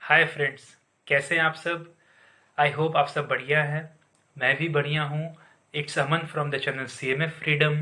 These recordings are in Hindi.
हाय फ्रेंड्स, कैसे हैं आप सब। आई होप आप सब बढ़िया हैं। मैं भी बढ़िया हूँ। It's Aman from the channel CMF freedom.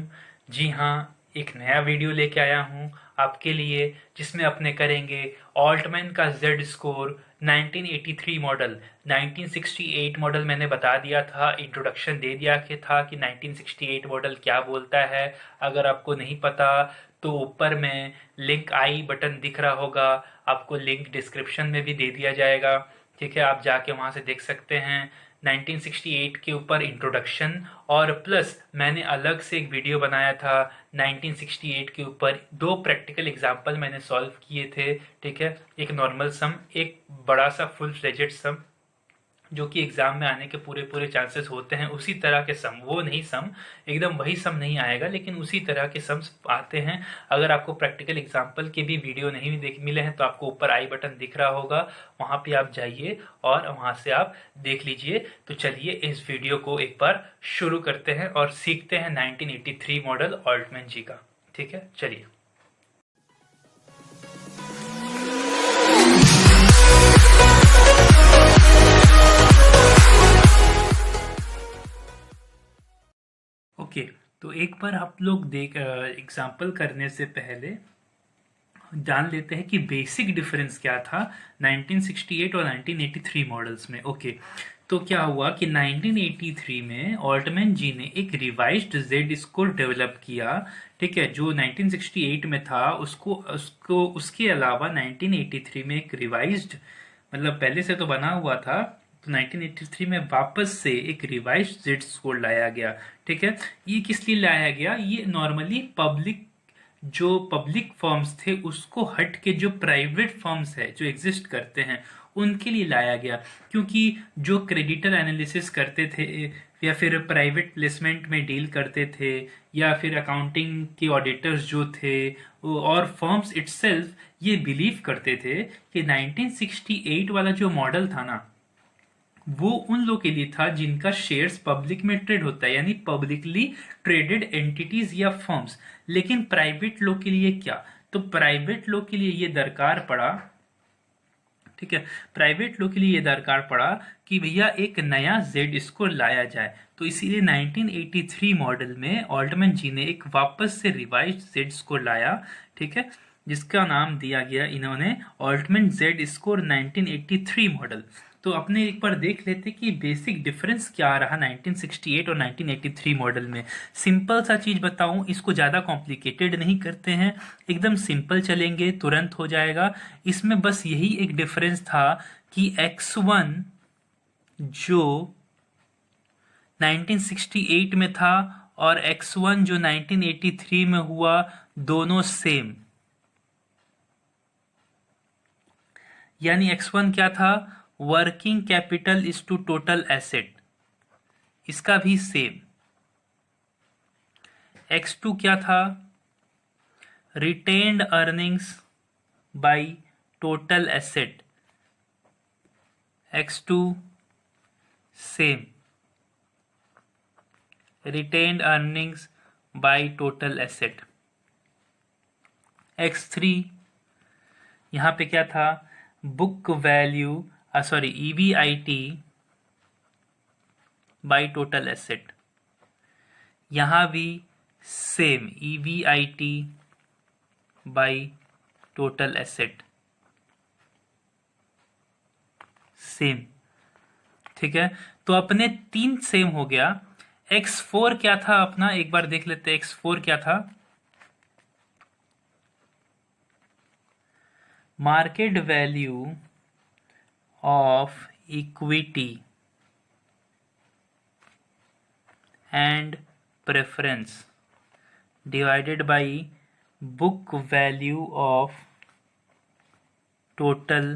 जी हाँ, एक नया वीडियो लेके आया हूँ आपके लिए, जिसमें अपने करेंगे ऑल्टमैन का जेड स्कोर 1983 मॉडल। 1968 मॉडल मैंने बता दिया था, इंट्रोडक्शन दे दिया कि था कि 1968 मॉडल क्या बोलता है। अगर आपको नहीं पता तो ऊपर में लिंक आई बटन दिख रहा होगा, आपको लिंक डिस्क्रिप्शन में भी दे दिया जाएगा। ठीक है, आप जाके वहाँ से देख सकते हैं 1968 के ऊपर इंट्रोडक्शन। और प्लस मैंने अलग से एक वीडियो बनाया था 1968 के ऊपर, दो प्रैक्टिकल एग्जाम्पल मैंने सॉल्व किए थे। ठीक है, एक नॉर्मल सम, एक बड़ा सा फुल फ्लेजेड सम जो कि एग्जाम में आने के पूरे पूरे चांसेस होते हैं। उसी तरह के सम, वो नहीं सम एकदम वही सम नहीं आएगा, लेकिन उसी तरह के सम्स आते हैं। अगर आपको प्रैक्टिकल एग्जाम्पल के भी वीडियो नहीं देख मिले हैं तो आपको ऊपर आई बटन दिख रहा होगा, वहां पे आप जाइए और वहां से आप देख लीजिए। तो चलिए इस वीडियो को एक बार शुरू करते हैं और सीखते हैं 1983 मॉडल ऑल्टमैन जी का। ठीक है, चलिए। ओके, तो एक बार आप लोग देख एग्जाम्पल करने से पहले जान लेते हैं कि बेसिक डिफरेंस क्या था 1968 और 1983 मॉडल्स में। ओके, तो क्या हुआ कि 1983 में ऑल्टमैन जी ने एक रिवाइज्ड जेड स्कोर डेवलप किया। ठीक है, जो 1968 में था उसको उसको उसके अलावा 1983 में एक रिवाइज्ड, मतलब पहले से तो बना हुआ था, तो 1983 में वापस से एक रिवाइज्ड जेड स्कोर लाया गया। ठीक है, ये किस लिए लाया गया? ये नॉर्मली पब्लिक फर्म्स थे उसको हट के जो प्राइवेट फर्म्स है जो एग्जिस्ट करते हैं उनके लिए लाया गया। क्योंकि जो क्रेडिटर एनालिसिस करते थे या फिर प्राइवेट प्लेसमेंट में डील करते थे या फिर अकाउंटिंग के ऑडिटर्स जो थे और फर्म्स इटसेल्फ ये बिलीव करते थे कि 1968 वाला जो मॉडल था ना, वो उन लोगों के लिए था जिनका शेयर्स पब्लिक में ट्रेड होता है, यानी पब्लिकली ट्रेडेड एंटिटीज या फर्म्स। लेकिन प्राइवेट लोग के लिए क्या? तो प्राइवेट लोग के लिए ये दरकार पड़ा, ठीक है, प्राइवेट लोग के लिए ये दरकार पड़ा कि भैया एक नया जेड स्कोर लाया जाए। तो इसीलिए 1983 मॉडल में ऑल्टमैन जी ने एक वापस से रिवाइज्ड जेड स्कोर लाया। ठीक है, जिसका नाम दिया गया इन्होंने ऑल्टमैन जेड स्कोर 1983 मॉडल। तो अपने एक बार देख लेते कि बेसिक डिफरेंस क्या रहा 1968 और 1983 मॉडल में। सिंपल सा चीज बताऊं, इसको ज्यादा कॉम्प्लिकेटेड नहीं करते हैं, एकदम सिंपल चलेंगे, तुरंत हो जाएगा। इसमें बस यही एक डिफरेंस था कि x1 जो 1968 में था और x1 जो 1983 में हुआ, दोनों सेम। यानी x1 क्या था? Working capital is to total asset, इसका भी सेम। x2 क्या था? Retained earnings by total asset, x2 same. Retained earnings by total asset. x3 यहां पे क्या था? Book value EBIT by total asset, यहां भी same EBIT by total asset, same. ठीक है, तो अपने तीन सेम हो गया। x4 क्या था अपना? एक बार देख लेते, x4 क्या था? Market value of equity and preference divided by book value of total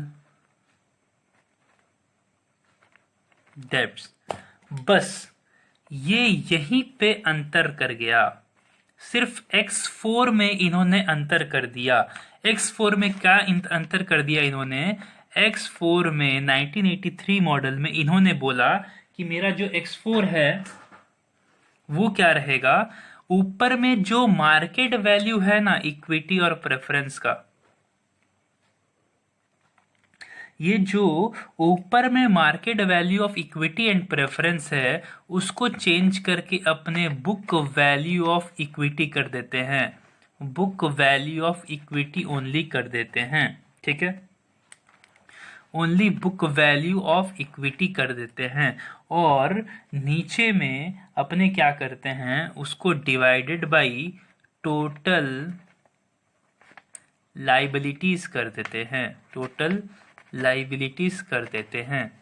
debts। बस ये यहीं पे अंतर कर गया, सिर्फ x4 में इन्होंने अंतर कर दिया। x4 में क्या अंतर कर दिया इन्होंने? x4 में 1983 मॉडल में इन्होंने बोला कि मेरा जो x4 है वो क्या रहेगा? ऊपर में जो मार्केट वैल्यू है ना इक्विटी और प्रेफरेंस का, ये जो ऊपर में market value of equity and preference है उसको चेंज करके अपने बुक वैल्यू ऑफ इक्विटी कर देते हैं, book value of equity only कर देते हैं। ठीक है, only book value of equity कर देते हैं और नीचे में अपने क्या करते हैं, उसको डिवाइडेड बाई टोटल लाइबिलिटीज कर देते हैं, टोटल लाइबिलिटीज कर देते हैं।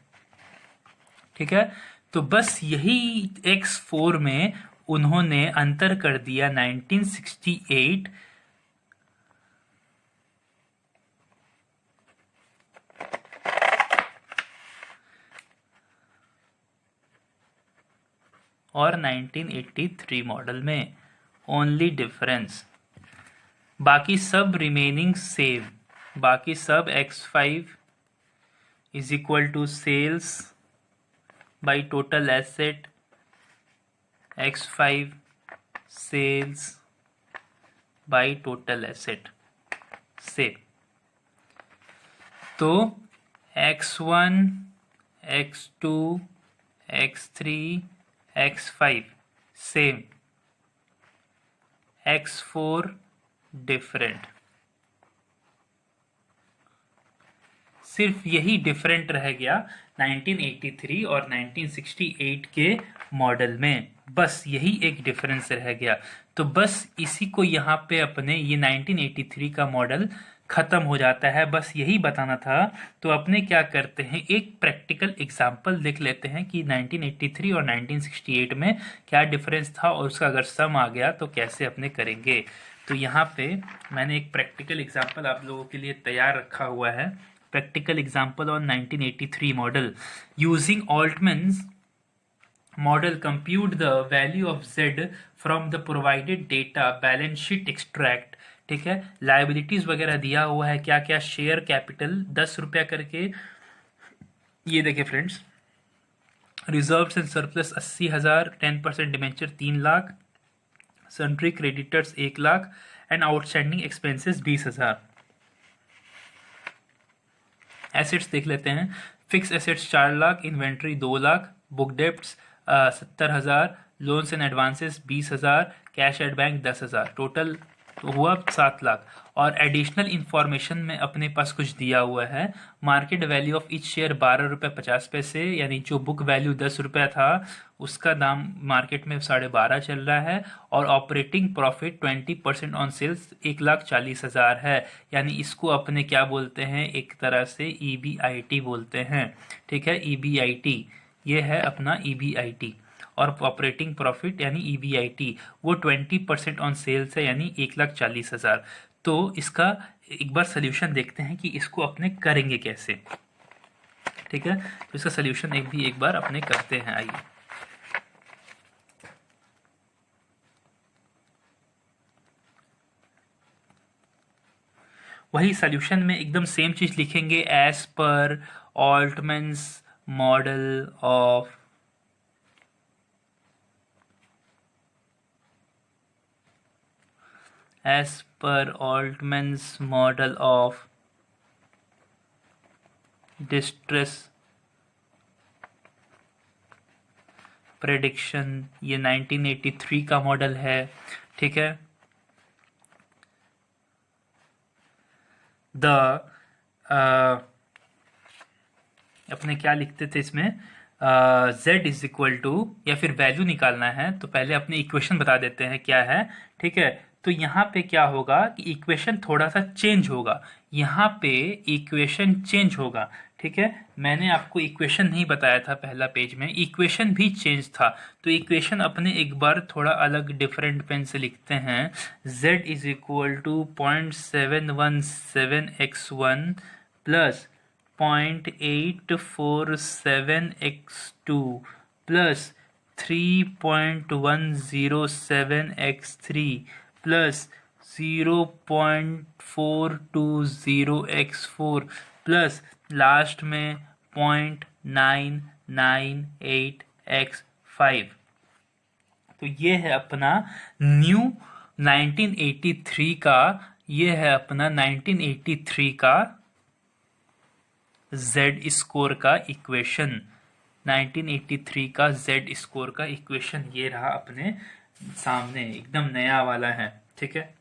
ठीक है, तो बस यही X4 में उन्होंने अंतर कर दिया 1968 और 1983 मॉडल में, ओनली डिफरेंस, बाकी सब रिमेनिंग सेम, बाकी सब X5 is equal to sales by total asset, X5 sales by total asset से। तो X1, X2, X3, X5 same, X4 different, सिर्फ यही डिफरेंट रह गया 1983 और 1968 के मॉडल में, बस यही एक डिफरेंस रह गया। तो बस इसी को यहाँ पे अपने ये 1983 का मॉडल खत्म हो जाता है, बस यही बताना था। तो अपने क्या करते हैं, एक प्रैक्टिकल एग्जांपल देख लेते हैं कि 1983 और 1968 में क्या डिफरेंस था और उसका अगर सम आ गया तो कैसे अपने करेंगे। तो यहाँ पे मैंने एक प्रैक्टिकल एग्जांपल आप लोगों के लिए तैयार रखा हुआ है। Practical example on 1983 model, using Altman's model compute the value of Z from the provided data balance sheet extract. ठीक है, लाइबिलिटीज वगैरह दिया हुआ है, क्या क्या, शेयर कैपिटल 10 रुपया करके, ये देखिए friends, reserves and surplus 80,000, 10% debenture 3 lakh, sundry creditors 1 lakh and outstanding expenses 20,000। Assets देख लेते हैं, fix assets 4 lakh, inventory 2 lakh, book debts 70,000, loans and advances 20,000, cash at bank 10,000, total तो हुआ 7 लाख। और एडिशनल इंफॉर्मेशन में अपने पास कुछ दिया हुआ है, market value of each share 12 रुपये 50 पैसे, यानी जो बुक वैल्यू 10 रुपया था उसका दाम मार्केट में 12.5 चल रहा है, और ऑपरेटिंग प्रॉफिट 20% ऑन सेल्स 1,40,000 है, यानी इसको अपने क्या बोलते हैं, एक तरह से EBIT बोलते हैं। ठीक है, EBIT ये है अपना EBIT, और ऑपरेटिंग प्रॉफिट यानी EBIT वो 20% ऑन सेल्स है, यानी 1,40,000। तो इसका एक बार सोल्यूशन देखते हैं कि इसको अपने करेंगे कैसे। ठीक है, तो इसका सोल्यूशन एक बार अपने करते हैं, आइए। वही सोल्यूशन में एकदम सेम चीज लिखेंगे, as per Altman's model of as per Altman's model of distress prediction, ये 1983 का मॉडल है। ठीक है, अपने क्या लिखते थे इसमें, Z इज इक्वल टू, या फिर वैल्यू निकालना है तो पहले अपने इक्वेशन बता देते हैं क्या है। ठीक है, तो यहाँ पे क्या होगा कि इक्वेशन थोड़ा सा चेंज होगा, यहाँ पे इक्वेशन चेंज होगा। ठीक है, मैंने आपको इक्वेशन नहीं बताया था पहला पेज में, इक्वेशन भी चेंज था, तो इक्वेशन अपने एक बार थोड़ा अलग डिफरेंट पेन से लिखते हैं। Z is equal to 0.717x1 plus 0.847x2 plus 3.107x3 plus 0.420x4 plus last में 0.998x5। तो ये है अपना न्यू 1983 का, ये है अपना 1983 का जेड स्कोर का इक्वेशन, 1983 का जेड स्कोर का इक्वेशन ये रहा अपने सामने, एकदम नया वाला है। ठीक है,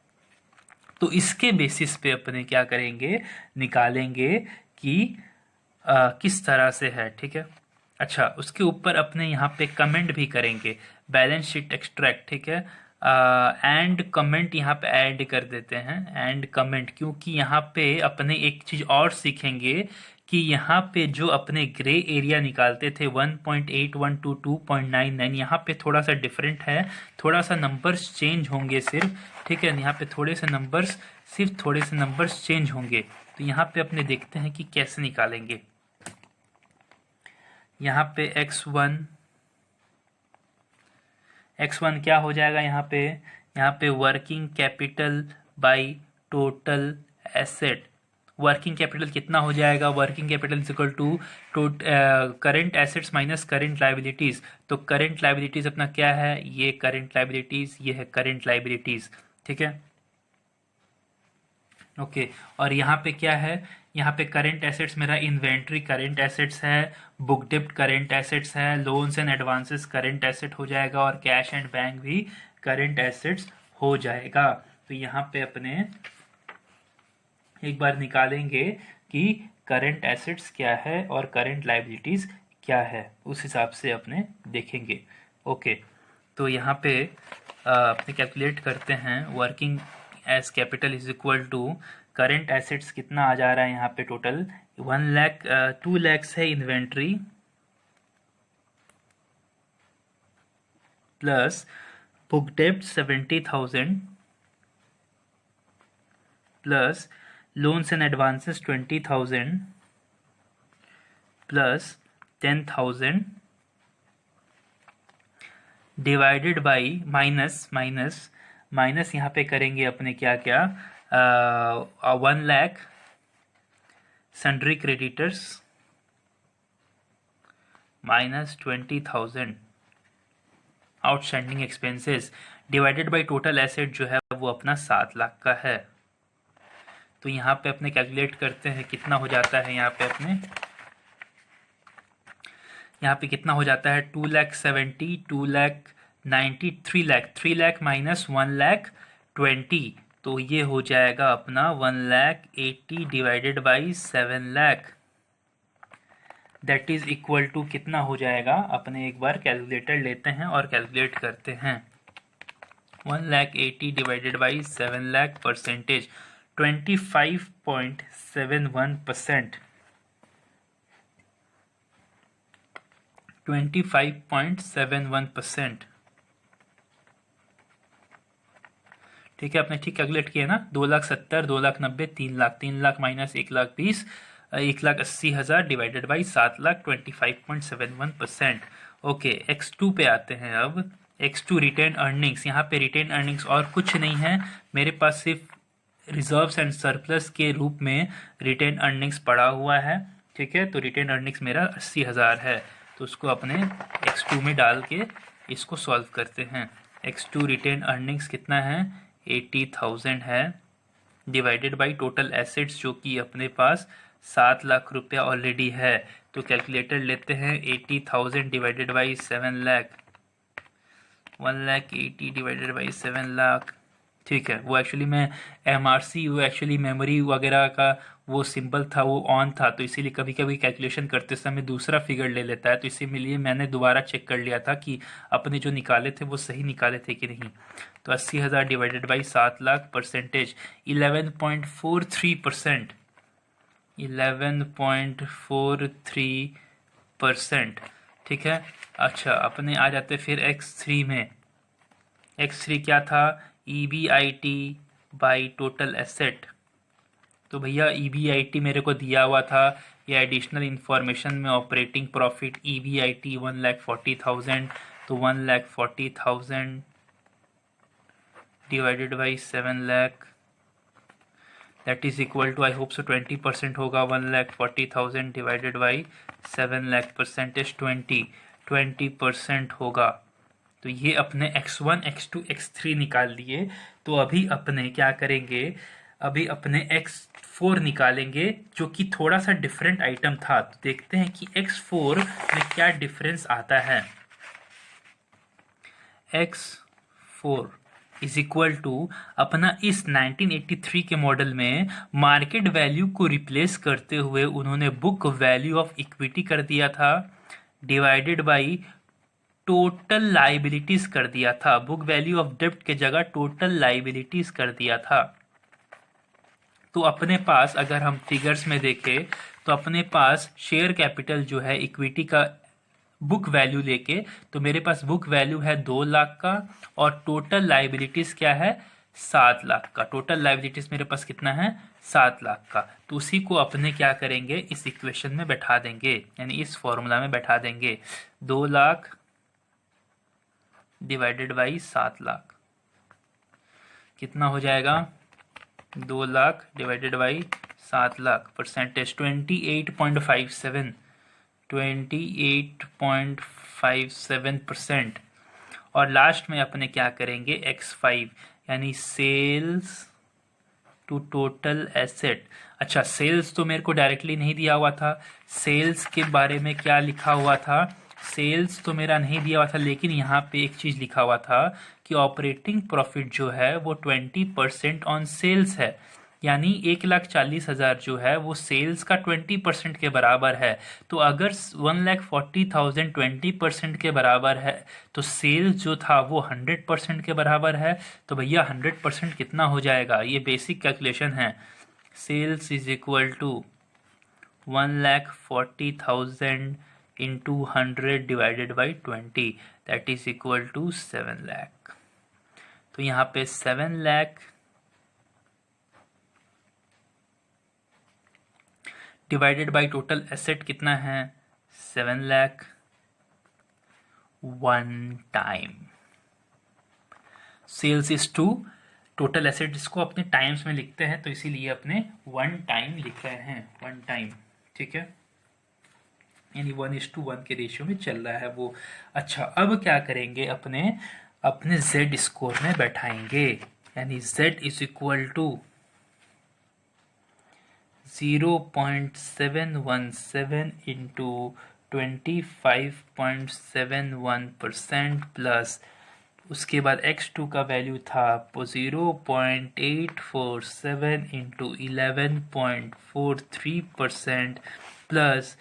तो इसके बेसिस पे अपने क्या करेंगे, निकालेंगे कि किस तरह से है। ठीक है, अच्छा उसके ऊपर अपने यहाँ पे कमेंट भी करेंगे, बैलेंस शीट एक्सट्रैक्ट। ठीक है, एंड कमेंट यहाँ पे ऐड कर देते हैं, एंड कमेंट, क्योंकि यहाँ पे अपने एक चीज़ और सीखेंगे कि यहाँ पे जो अपने ग्रे एरिया निकालते थे 1.81 to 2.99, यहाँ पे थोड़ा सा डिफरेंट है, थोड़ा सा नंबर्स चेंज होंगे सिर्फ। ठीक है, यहाँ पे थोड़े से नंबर्स, सिर्फ थोड़े से नंबर्स चेंज होंगे। तो यहाँ पे अपने देखते हैं कि कैसे निकालेंगे। यहाँ पे x1 क्या हो जाएगा, यहाँ पे working capital by total asset. Working capital कितना हो जाएगा, working capital is equal to current assets minus current liabilities. तो करेंट लाइबिलिटीज अपना क्या है, ये करेंट लाइबिलिटीज, ये है करेंट लाइबिलिटीज। ठीक है, ओके, और यहाँ पे क्या है, यहाँ पे करेंट एसेट्स मेरा इन्वेंट्री करेंट एसेट्स है, बुक डिप्ट करेंट एसेट्स है, loans and advances current asset हो जाएगा, और कैश एंड बैंक भी करेंट एसेट्स हो जाएगा। तो यहाँ पे अपने एक बार निकालेंगे कि करंट एसेट्स क्या है और करंट लाइबिलिटीज क्या है, उस हिसाब से अपने देखेंगे। ओके, तो यहाँ पे अपने कैलकुलेट करते हैं, working as capital is equal to current assets कितना आ जा रहा है यहाँ पे टोटल 1 लाख, 2 लाख है इन्वेंट्री, प्लस बुक डेप्ट 70,000, plus loans and advances 20,000, plus 10,000 divided by minus यहाँ पे करेंगे अपने क्या क्या, 1 lakh sundry creditors minus 20,000 outstanding expenses divided by total asset जो है वो अपना 7 लाख का है। तो यहाँ पे अपने कैलकुलेट करते हैं कितना हो जाता है, यहाँ पे कितना हो जाता है, 2,70,000, 2,90,000, 3 लाख, 3 लाख माइनस 1,20,000, तो ये हो जाएगा अपना 1,80,000 divided by 7 lakh, that is equal to कितना हो जाएगा, अपने एक बार कैलकुलेटर लेते हैं और कैलकुलेट करते हैं। 1,80,000 डिवाइडेड बाई 7 लाख, परसेंटेज 25.71%, 25.71%। ठीक है, आपने ठीक कैलकुलेट किया ना, 2,70,000, 2,90,000, 3 lakh, 3 lakh minus 1,20,000, 1,80,000 divided by 7 lakh, 25.71%। Okay, x2 पे आते हैं अब। x2 रिटेन अर्निंग्स, यहाँ पे रिटेन अर्निंग्स और कुछ नहीं है मेरे पास, सिर्फ रिजर्व्स एंड सरप्लस के रूप में रिटेन अर्निंग्स पड़ा हुआ है। ठीक है, तो रिटेन अर्निंग्स मेरा 80,000 है, तो उसको अपने x2 में डाल के इसको सॉल्व करते हैं। x2 रिटेन अर्निंग्स कितना है, 80,000 है, डिवाइडेड बाई टोटल एसेट्स जो कि अपने पास 7 लाख रुपया ऑलरेडी है। तो कैलकुलेटर लेते हैं, 80,000 divided by 7 lakh, 1,80,000 divided by 7 lakh. ठीक है, वो एक्चुअली मैं MRC, वो एक्चुअली मेमोरी वगैरह का वो सिंबल था, वो ऑन था, तो इसीलिए कभी कभी कैलकुलेशन करते समय दूसरा फिगर ले लेता है, तो इसीलिए मैंने दोबारा चेक कर लिया था कि अपने जो निकाले थे वो सही निकाले थे कि नहीं। तो 80,000 डिवाइडेड बाई 7 लाख, परसेंटेज 11.43%, 11.43%। ठीक है, अच्छा अपने आ जाते फिर x3 में। x3 क्या था, EBIT बाई टोटल एसेट। तो भैया EBIT मेरे को दिया हुआ था, या एडिशनल इंफॉर्मेशन में ऑपरेटिंग प्रॉफिट EBIT 1,40,000, तो 1,40,000 divided by 7 lakh, that is equal to, I hope so 20% होगा, 1,40,000 डिवाइडेड बाई 7 लाख, परसेंटेज 20% होगा। तो ये अपने x1, x2, x3 निकाल लिए। तो अभी अपने क्या करेंगे, अभी अपने X4 निकालेंगे जो कि थोड़ा सा डिफरेंट आइटम था। तो देखते हैं कि X4 में क्या डिफरेंस आता है। X4 इज इक्वल टू अपना इस 1983 के मॉडल में मार्केट वैल्यू को रिप्लेस करते हुए उन्होंने बुक वैल्यू ऑफ इक्विटी कर दिया था डिवाइडेड बाई टोटल लाइबिलिटीज कर दिया था। बुक वैल्यू ऑफ डेब्ट के जगह टोटल लाइबिलिटीज कर दिया था। तो अपने पास अगर हम फिगर्स में देखें तो अपने पास शेयर कैपिटल जो है इक्विटी का बुक वैल्यू लेके, तो मेरे पास बुक वैल्यू है 2 लाख का और टोटल लाइबिलिटीज क्या है 7 लाख का। टोटल लाइबिलिटीज मेरे पास कितना है 7 लाख का। तो उसी को अपने क्या करेंगे इस इक्वेशन में बैठा देंगे, यानी इस फॉर्मूला में बैठा देंगे। 2 लाख डिवाइडेड बाई 7 लाख कितना हो जाएगा 2 lakh divided by 7 lakh. Percentage 28.57% और लास्ट में अपने क्या करेंगे X5 यानी सेल्स टू टोटल एसेट। अच्छा, सेल्स तो मेरे को डायरेक्टली नहीं दिया हुआ था। सेल्स के बारे में क्या लिखा हुआ था, सेल्स तो मेरा नहीं दिया हुआ था, लेकिन यहाँ पे एक चीज़ लिखा हुआ था कि ऑपरेटिंग प्रॉफिट जो है वो 20% ऑन सेल्स है, यानी 1,40,000 जो है वो सेल्स का 20% के बराबर है। तो अगर 1,40,000 20% के बराबर है तो सेल्स जो था वो 100% के बराबर है। तो भैया 100% कितना हो जाएगा, ये बेसिक कैलकुलेशन है। Sales is equal to 1,40,000 into 100 divided by 20 that is equal to 7 lakh. तो यहाँ पे 7 lakh divided by total asset कितना है 7 lakh. One time sales is to total asset, इसको अपने टाइम्स में लिखते हैं तो इसीलिए अपने 1 टाइम लिख रहे हैं, 1 टाइम। ठीक है, यानी 1:1 के रेशियो में चल रहा है वो। अच्छा, अब क्या करेंगे अपने Z स्कोर में बैठाएंगे, यानी Z is equal to 0.717 into 25.71% plus उसके बाद X2 का वैल्यू था 0.847 इंटू 11.43% प्लस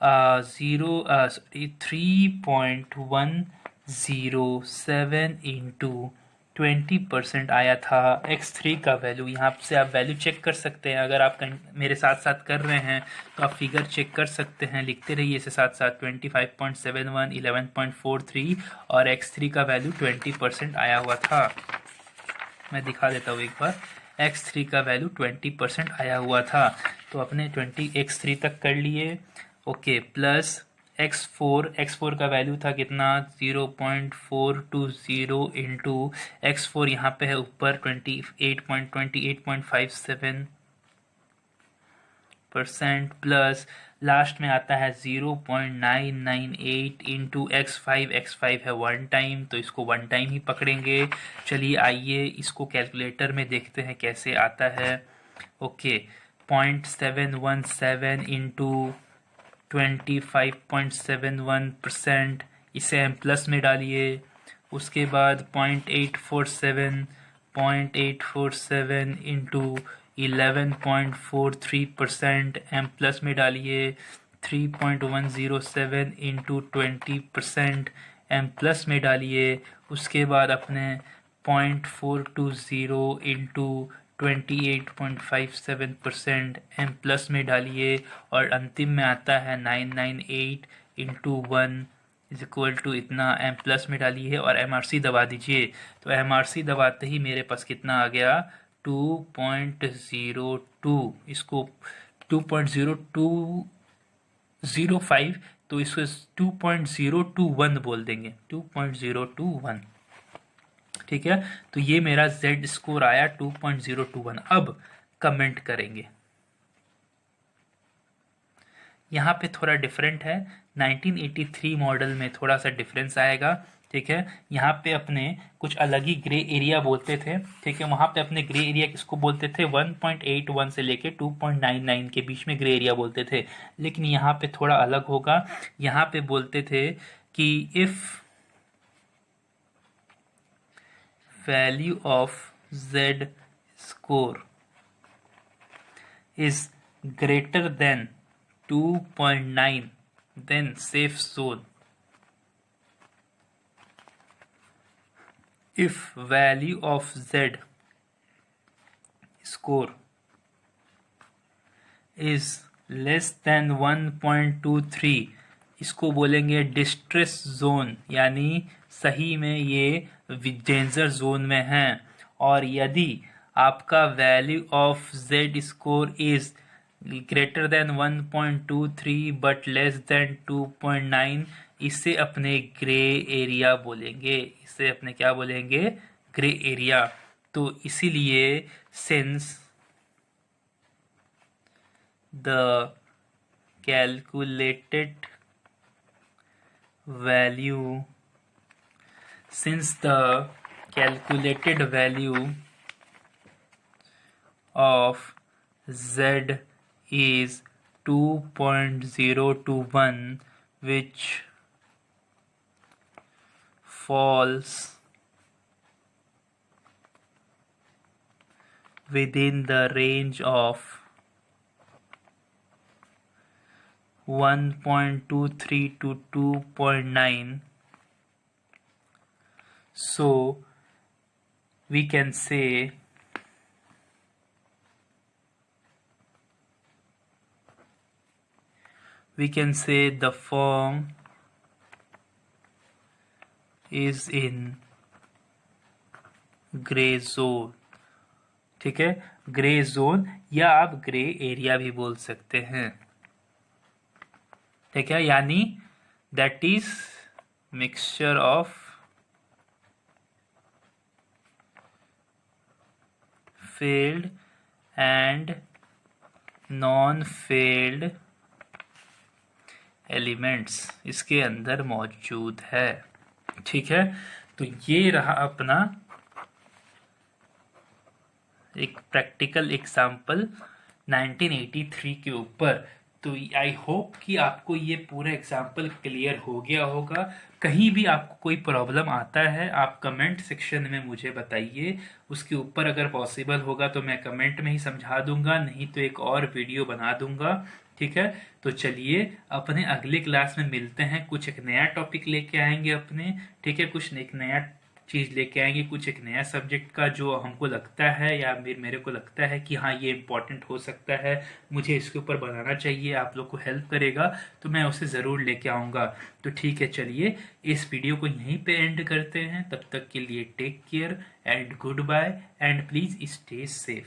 3.107 इंटू 20% आया था। X3 का वैल्यू यहाँ से आप वैल्यू चेक कर सकते हैं, अगर आप मेरे साथ साथ कर रहे हैं तो आप फिगर चेक कर सकते हैं, लिखते रहिए इसे साथ साथ। 25.71, 11.43 और X3 का वैल्यू 20% आया हुआ था। मैं दिखा देता हूँ एक बार, X3 का वैल्यू 20% आया हुआ था। तो अपने 20 X3 तक कर लिए, ओके। प्लस X4 का वैल्यू था कितना 0.420 इंटू X4 यहाँ पे है ऊपर 28.57% प्लस लास्ट में आता है 0.998 इंटू X5 है 1 टाइम, तो इसको 1 टाइम ही पकड़ेंगे। चलिए आइए इसको कैलकुलेटर में देखते हैं कैसे आता है। ओके, 0.717 इंटू 25.71%, इसे हम प्लस में डालिए। उसके बाद 0.847 इंटू 11.43% एम प्लस में डालिए। 3.107 इंटू 20% एम प्लस में डालिए। उसके बाद अपने 0.420 इंटू 28.57% एम प्लस में डालिए और अंतिम में आता है 998 इंटू 1 इज इक्वल टू इतना, एम प्लस में डालिए और MRC दबा दीजिए। तो MRC दबाते ही मेरे पास कितना आ गया 2.02, इसको 2.0205, तो इसको 2021 बोल देंगे, 2021। ठीक है, तो ये मेरा Z स्कोर आया 2.021। अब कमेंट करेंगे, यहाँ पे थोड़ा डिफरेंट है, 1983 मॉडल में थोड़ा सा डिफरेंस आएगा। ठीक है। यहाँ पे अपने कुछ अलग ही ग्रे एरिया बोलते थे, ठीक है। वहाँ पे अपने ग्रे एरिया किसको बोलते थे, 1.81 से लेके 2.99 के बीच में ग्रे एरिया बोलते थे। लेकिन यहाँ पे थोड़ा अलग होगा, यहाँ पे बोलते थे कि if value of z score is greater than 2.9 then safe zone. If value of z score is less than 1.23, इसको बोलेंगे डिस्ट्रेस जोन, यानी सही में ये डेंजर जोन में है। और यदि आपका value of z score is greater than 1.23 but less than 2.9, इसे अपने ग्रे एरिया बोलेंगे। इसे अपने क्या बोलेंगे, ग्रे एरिया। तो इसीलिए since the calculated value of z is 2.021, which falls within the range of 1.23 to 2.9, so we can say the firm is in grey zone, ठीक है। ग्रे जोन या आप ग्रे एरिया भी बोल सकते हैं, ठीक है। यानी that is mixture of failed and non failed elements इसके अंदर मौजूद है, ठीक है। तो ये रहा अपना एक प्रैक्टिकल एग्जाम्पल 1983 के ऊपर। तो आई होप कि आपको ये पूरा एग्जाम्पल क्लियर हो गया होगा। कहीं भी आपको कोई प्रॉब्लम आता है आप कमेंट सेक्शन में मुझे बताइए, उसके ऊपर अगर पॉसिबल होगा तो मैं कमेंट में ही समझा दूंगा, नहीं तो एक और वीडियो बना दूंगा, ठीक है। तो चलिए अपने अगले क्लास में मिलते हैं, कुछ एक नया टॉपिक लेके आएंगे अपने, ठीक है। कुछ एक नया चीज़ लेके आएंगे, कुछ एक नया सब्जेक्ट का जो हमको लगता है या मेरे को लगता है कि हाँ ये इम्पोर्टेंट हो सकता है, मुझे इसके ऊपर बनाना चाहिए, आप लोग को हेल्प करेगा, तो मैं उसे ज़रूर लेके आऊँगा। तो ठीक है, चलिए इस वीडियो को यहीं पे एंड करते हैं। तब तक के लिए take care and goodbye and please stay safe.